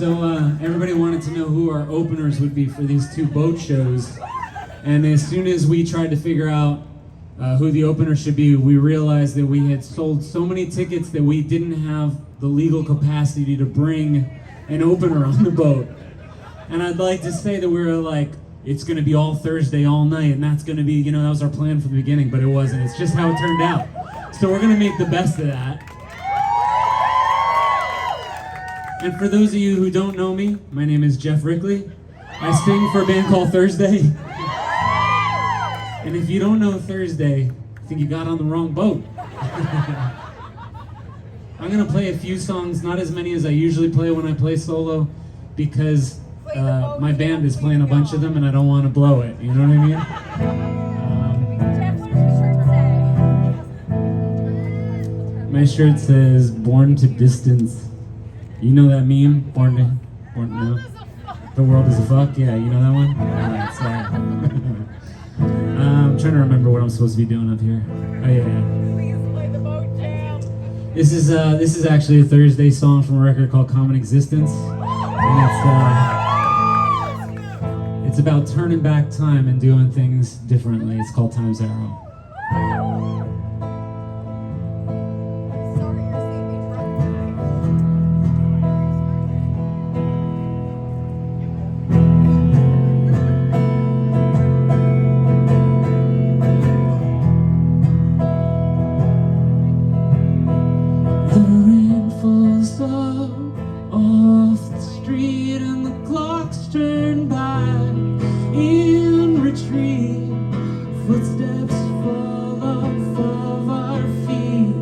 Everybody wanted to know who our openers would be for these two boat shows. And as soon as we tried to figure out who the opener should be, we realized that we had sold so many tickets that we didn't have the legal capacity to bring an opener on the boat. And I'd like to say that we were like, it's going to be all Thursday, all night, and that's going to be, that was our plan from the beginning, but it wasn't. It's just how it turned out. So we're going to make the best of that. And for those of you who don't know me, my name is Geoff Rickley. I sing for a band called Thursday. And if you don't know Thursday, I think you got on the wrong boat. I'm gonna play a few songs, not as many as I usually play when I play solo, because my band is playing a bunch of them and I don't want to blow it, you know what I mean? My shirt says, "Born to Distance." You know that meme? Born to no? The world is a fuck? Yeah, you know that one? Alright, sorry. I'm trying to remember what I'm supposed to be doing up here. Oh yeah. This is actually a Thursday song from a record called Common Existence. And it's about turning back time and doing things differently. It's called Time's Arrow. Off the street and the clocks turn back in retreat. Footsteps fall off of our feet.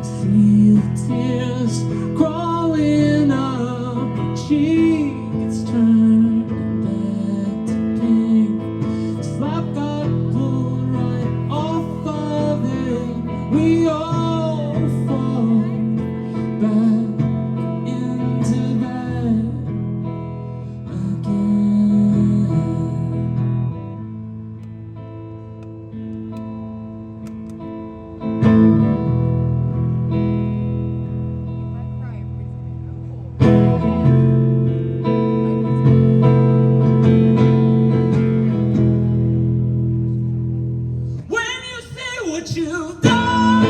See the tears crawling up our cheek. It's turning back to pink. Slap got pulled right off of it. We all fall back. What you've done,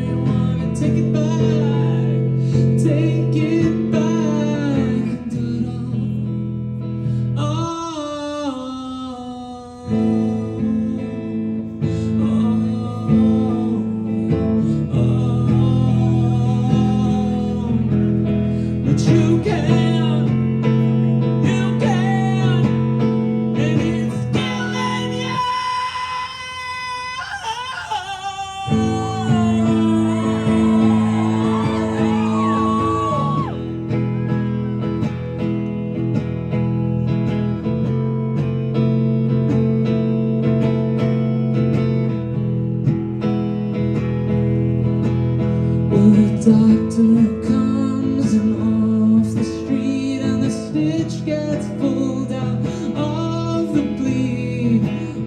you wanna take it back, do it all. But you can. The doctor comes and off the street, and the stitch gets pulled out of the bleed.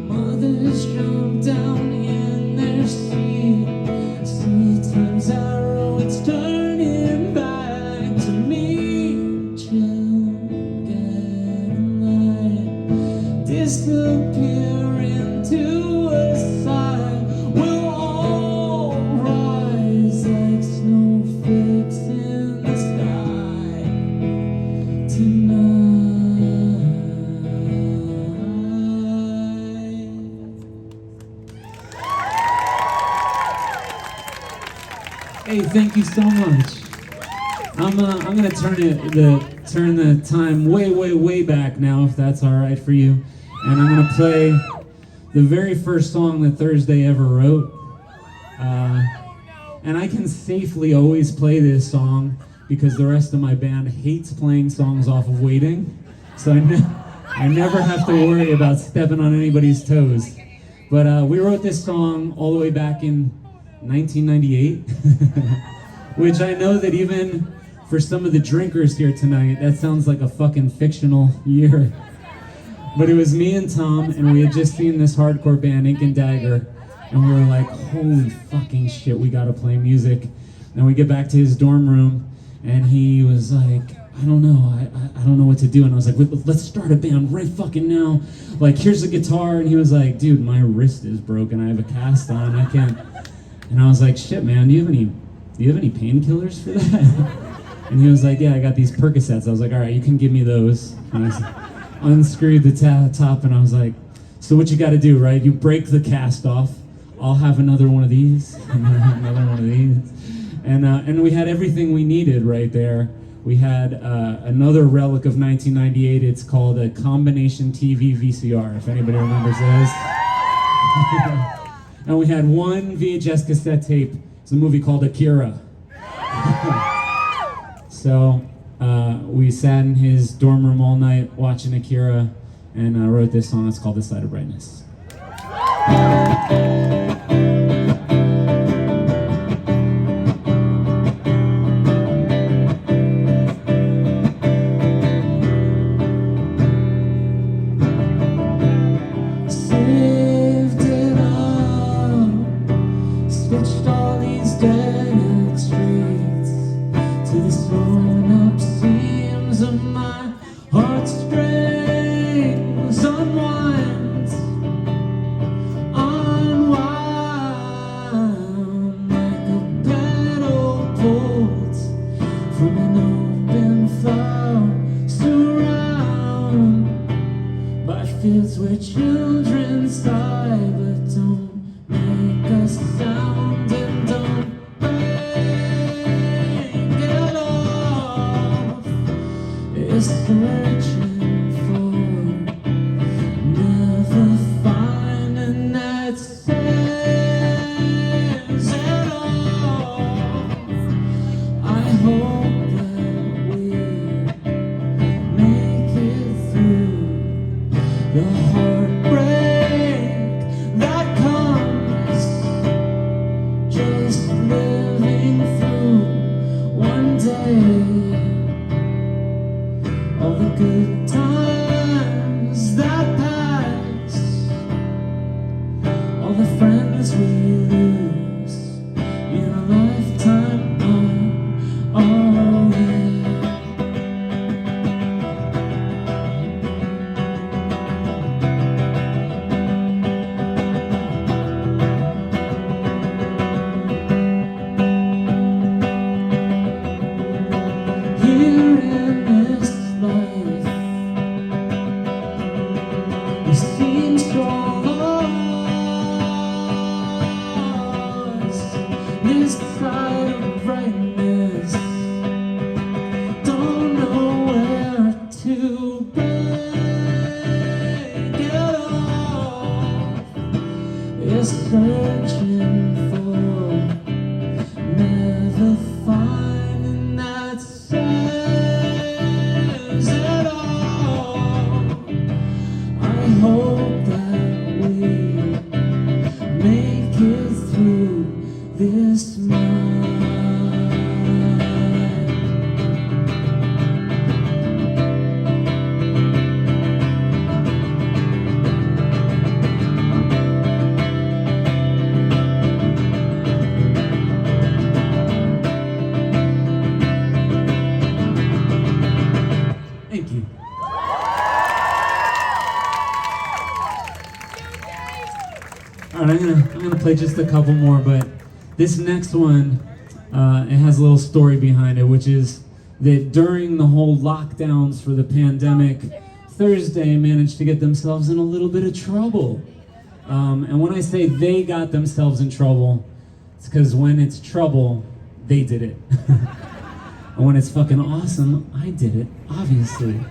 Mothers jump down in their seat. See time's arrow, it's turning back to me. Chill, getting light, disappear into a sigh. We'll all rise like snowflakes in the sky tonight. Hey, thank you so much. I'm gonna turn the time way back now, if that's all right for you, and I'm gonna play the very first song that Thursday ever wrote. And I can safely always play this song because the rest of my band hates playing songs off of Waiting, so I never have to worry about stepping on anybody's toes. But we wrote this song all the way back in 1998, which I know that even for some of the drinkers here tonight, that sounds like a fucking fictional year. But it was me and Tom, and we had just seen this hardcore band, Ink and Dagger, And we were like, holy fucking shit, we gotta play music. And we get back to his dorm room, and he was like, I don't know, I don't know what to do. And I was like, let's start a band right fucking now. Like, here's the guitar. And he was like, dude, my wrist is broken. I have a cast on. I can't. And I was like, shit, man, do you have any painkillers for that? And he was like, yeah, I got these Percocets. I was like, all right, you can give me those. And I unscrewed the top, and I was like, so what you got to do, right? You break the cast off. I'll have another one of these, another one of these. And we had everything we needed right there. We had another relic of 1998. It's called a combination TV VCR, if anybody remembers those. And we had one VHS cassette tape. It's a movie called Akira. So we sat in his dorm room all night watching Akira and wrote this song. It's called The Side of Brightness. Fields where children sigh, but don't make a sound and don't break it off. Is searching for, never finding that says it all. I hope that we make it through the heartbreak that comes just living through one day. All the good times that pass, all the friends we lose in a lifetime. Oh yeah. This side of brightness, don't know where to break it off. Is searching for, never finding that says it all. I hope that we make it through this night. Thank you. All right, I'm gonna play just a couple more, but this next one, it has a little story behind it, which is that during the whole lockdowns for the pandemic, Thursday managed to get themselves in a little bit of trouble. And when I say they got themselves in trouble, it's because when it's trouble, they did it. And when it's fucking awesome, I did it, obviously.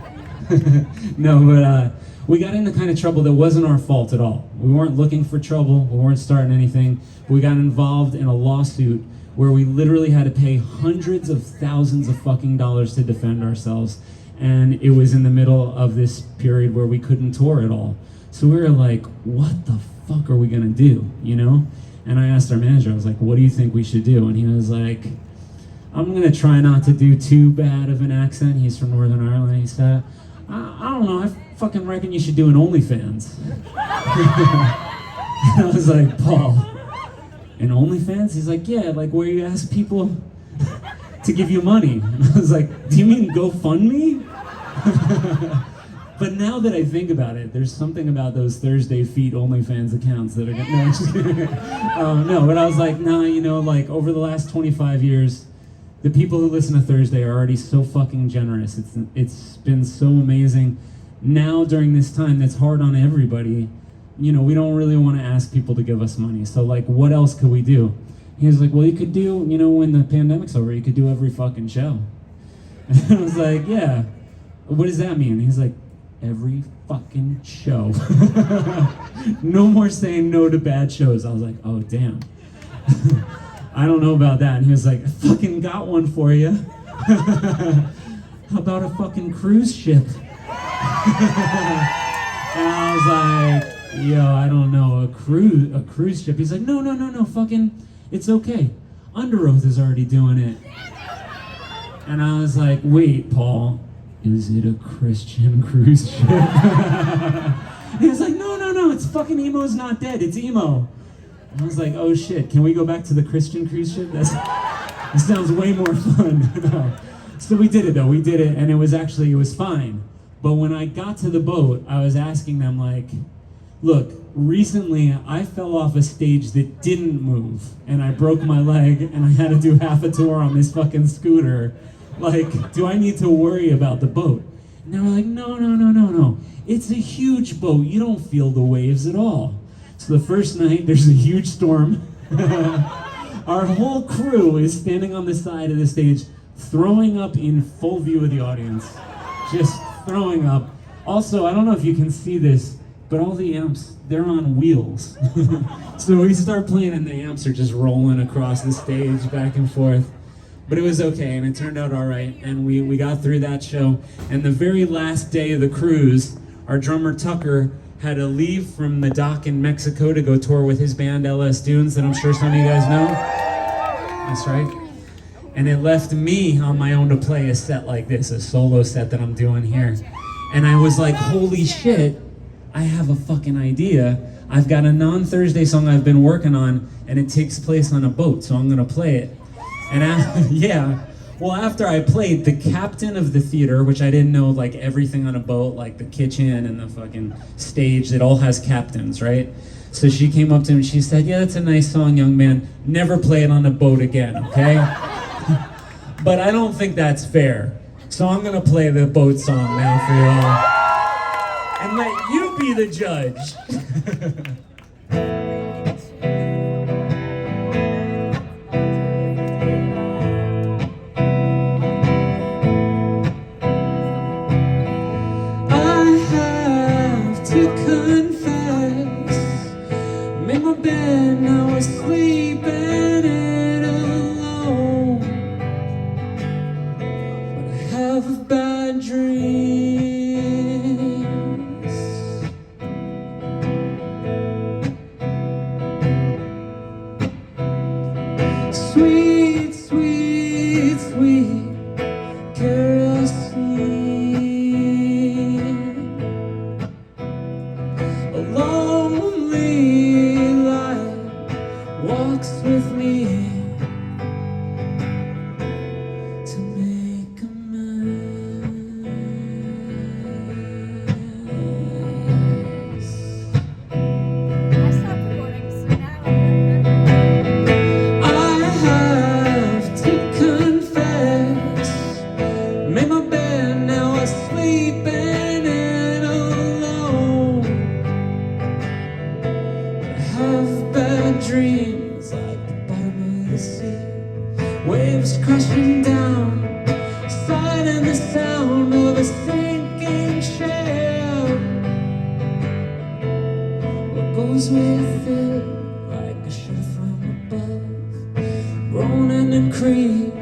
No, but we got into kind of trouble that wasn't our fault at all. We weren't looking for trouble, we weren't starting anything. We got involved in a lawsuit where we literally had to pay hundreds of thousands of fucking dollars to defend ourselves. And it was in the middle of this period where we couldn't tour at all. So we were like, what the fuck are we gonna do, you know? And I asked our manager, I was like, what do you think we should do? And he was like, I'm gonna try not to do too bad of an accent. He's from Northern Ireland. He said, I don't know, I fucking reckon you should do an OnlyFans. And I was like, Paul, "And OnlyFans?" He's like, "Yeah, like where you ask people to give you money." And I was like, "Do you mean GoFundMe?" But now that I think about it, there's something about those Thursday Feet OnlyFans accounts that are gonna, no, I'm just kidding. No, but I was like, nah, you know, like over the last 25 years, the people who listen to Thursday are already so fucking generous. It's been so amazing. Now during this time that's hard on everybody, you know, we don't really want to ask people to give us money. So like, what else could we do? He was like, well, you could do, you know, when the pandemic's over, you could do every fucking show. And I was like, yeah. What does that mean? He's like, every fucking show. No more saying no to bad shows. I was like, oh, damn. I don't know about that. And he was like, I fucking got one for you. How about a fucking cruise ship? And I was like, yo, I don't know, a cruise ship. He's like, no, fucking, it's okay. Under Oath is already doing it. And I was like, wait, Paul, is it a Christian cruise ship? He was like, no, it's fucking Emo's Not Dead, it's emo. And I was like, oh shit, can we go back to the Christian cruise ship? That sounds way more fun. No. So we did it though, and it was fine. But when I got to the boat, I was asking them like, look, recently I fell off a stage that didn't move, and I broke my leg, and I had to do half a tour on this fucking scooter. Like, do I need to worry about the boat? And they were like, no. It's a huge boat. You don't feel the waves at all. So the first night, there's a huge storm. Our whole crew is standing on the side of the stage, throwing up in full view of the audience. Just throwing up. Also, I don't know if you can see this, but all the amps, they're on wheels. So we start playing and the amps are just rolling across the stage back and forth. But it was okay, and it turned out all right, and we got through that show. And the very last day of the cruise, our drummer Tucker had to leave from the dock in Mexico to go tour with his band LS Dunes that I'm sure some of you guys know. That's right. And it left me on my own to play a set like this, a solo set that I'm doing here. And I was like, holy shit, I have a fucking idea. I've got a non-Thursday song I've been working on, and it takes place on a boat, so I'm gonna play it. And after I played, the captain of the theater, which I didn't know, like everything on a boat, like the kitchen and the fucking stage, it all has captains, right? So she came up to him and she said, yeah, that's a nice song, young man. Never play it on a boat again, okay? But I don't think that's fair. So I'm gonna play the boat song now for you all. And let you be the judge. To confess, made my bed, now I sleep in it alone. But I have bad dreams. Sweet, sweet, sweet, kerosene. A lonely light walks with me to make amends. I stopped recording, so now I have to confess, made my bed, now I sleep in it alone. Have bad dreams like the bottom of the sea, waves crashing down, silent the sound of a sinking ship. What goes with it like a shot from above, groaning and creep,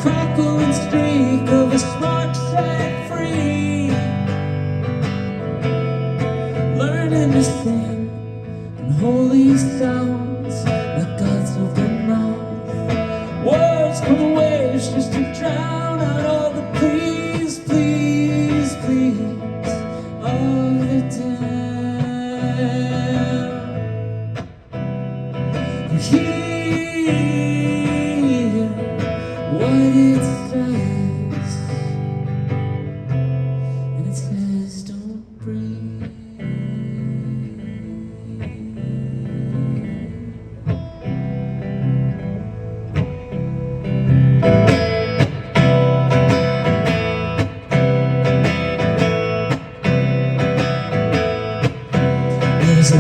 crackle and streak of a spark set free, learning to sing holy sounds like God's open mouth. Words come waves just to drown out all the please, please, please of the damned. Here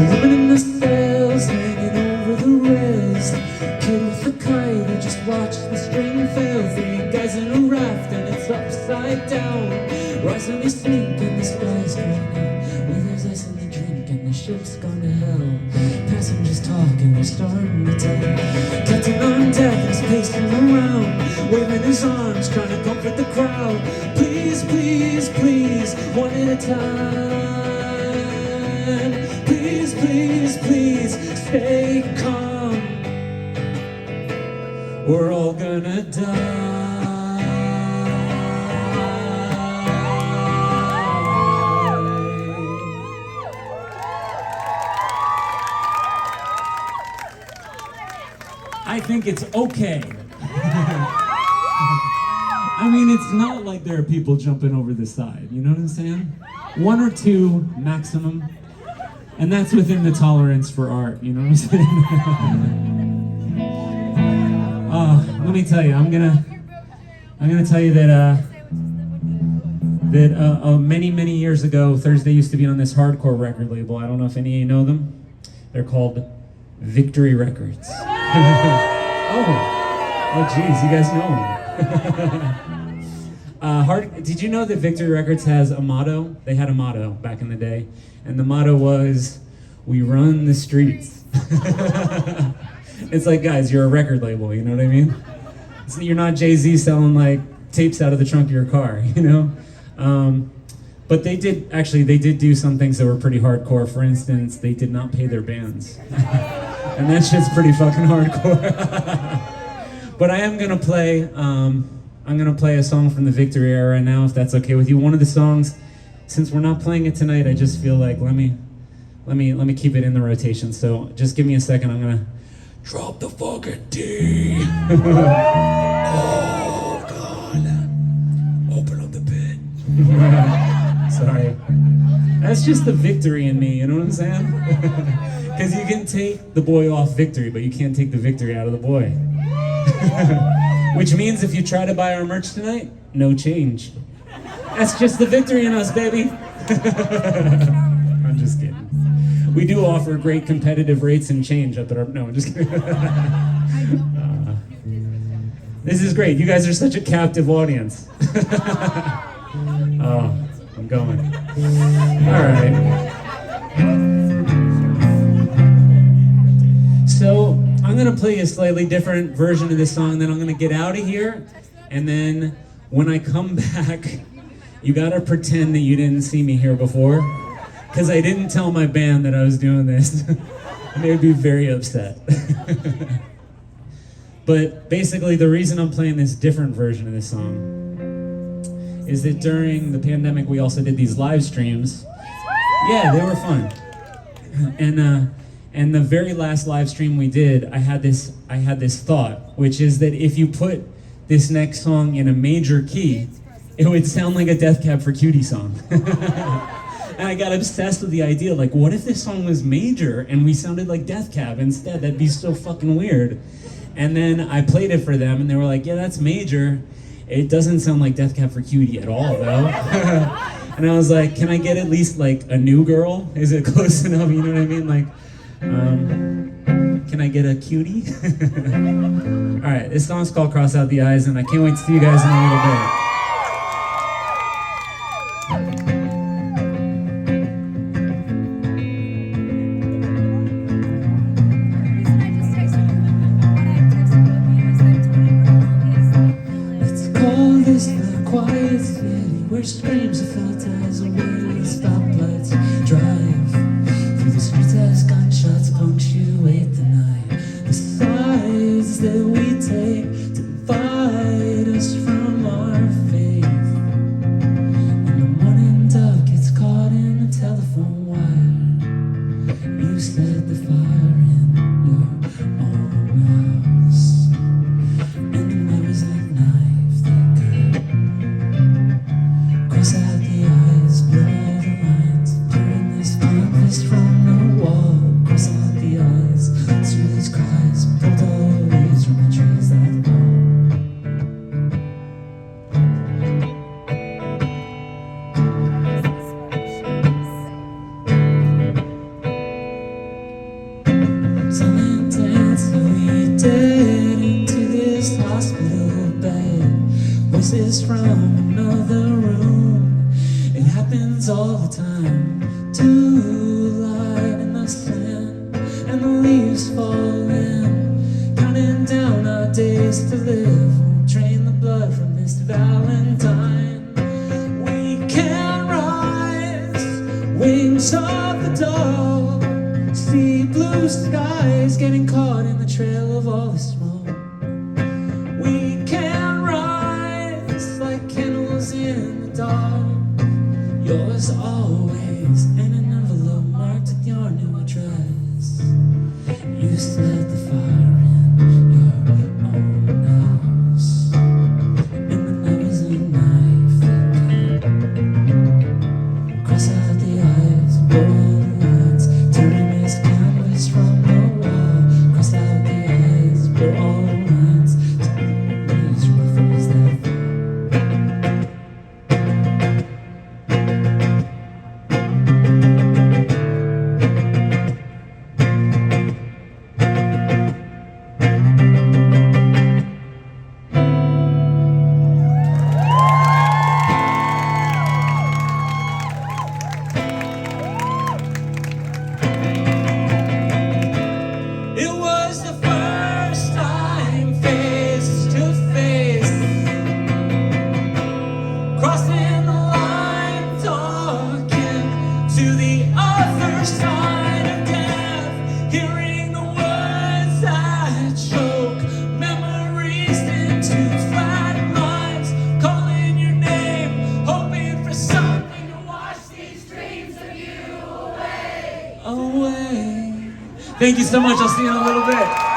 woman in the sails hanging over the rails. Kid with the kite who just watched the string fail. Three guys in a raft and it's upside down. Rising we sink and the sky's crying out. Where there's ice in the drink and the ship's gone to hell. Passengers talking, they're starting to tell. Captain on deck is pacing around, waving his arms, trying to comfort the crowd. Please, please, please, one at a time. Please, please, please, stay calm. We're all gonna die. I think it's okay. I mean, it's not like there are people jumping over the side, you know what I'm saying? One or two maximum, and that's within the tolerance for art, you know what I'm saying? Let me tell you, I'm gonna tell you that many years ago, Thursday used to be on this hardcore record label. I don't know if any of you know them. They're called Victory Records. Oh, geez, you guys know them. Did you know that Victory Records has a motto? They had a motto back in the day, and the motto was, "We run the streets." It's like, guys, you're a record label, you know what I mean? You're not Jay-Z selling like tapes out of the trunk of your car, you know? But they did do some things that were pretty hardcore. For instance, they did not pay their bands. And that shit's pretty fucking hardcore. But I am gonna play, I'm gonna play a song from the Victory era now, if that's okay with you. One of the songs, since we're not playing it tonight, I just feel like let me keep it in the rotation. So just give me a second. I'm gonna drop the fucking D. Oh God, open up the pit. Sorry, that's just the victory in me. You know what I'm saying? Because you can take the boy off Victory, but you can't take the victory out of the boy. Which means if you try to buy our merch tonight, no change. That's just the victory in us, baby. I'm just kidding. We do offer great competitive rates and change up at our... No, I'm just kidding. This is great. You guys are such a captive audience. Oh, I'm going. All right. So I'm gonna play a slightly different version of this song, then I'm gonna get out of here, and then when I come back, you gotta pretend that you didn't see me here before, because I didn't tell my band that I was doing this. They'd be very upset. But basically, the reason I'm playing this different version of this song is that during the pandemic, we also did these live streams. Yeah, they were fun. And the very last live stream we did, I had this thought, which is that if you put this next song in a major key, it would sound like a Death Cab for Cutie song. And I got obsessed with the idea, like, what if this song was major and we sounded like Death Cab instead? That'd be so fucking weird. And then I played it for them, and they were like, yeah, that's major. It doesn't sound like Death Cab for Cutie at all, though. And I was like, can I get at least, like, a new girl? Is it close enough? You know what I mean? Like, can I get a cutie? All right, this song's called Cross Out the Eyes, and I can't wait to see you guys in a little bit. Where screams are felt as a wheel stoplights drive through the streets as gunshots punctuate the night. The sides that we take to divide us from our faith. When the morning dove gets caught in a telephone wire, you set the fire in your own house, and the memories like knife that cut. Cross out the Silent dance we did into this hospital bed. Voices from another room. It happens all the time. Too light in the sand, and the leaves fall in. Counting down our days to live. Won't drain the blood from this Valentine. We can rise, wings of the dove. See blue skies getting caught in the trail of all the smoke. We can rise like candles in the dark. Yours always in an envelope marked with your new address. You set the fire in your own house, and when there was a knife that could cross out the eyes, blow the lines, tearing this canvas from the wall. Cross out the eyes, blow all the lines, tearing these ruffles that fall. It was the first time face to face, crossing the line, talking to the other side of death, hearing the words that choke memories into flat lines, calling your name, hoping for something to wash these dreams of you away. Thank you so much. I'll see you in a little bit.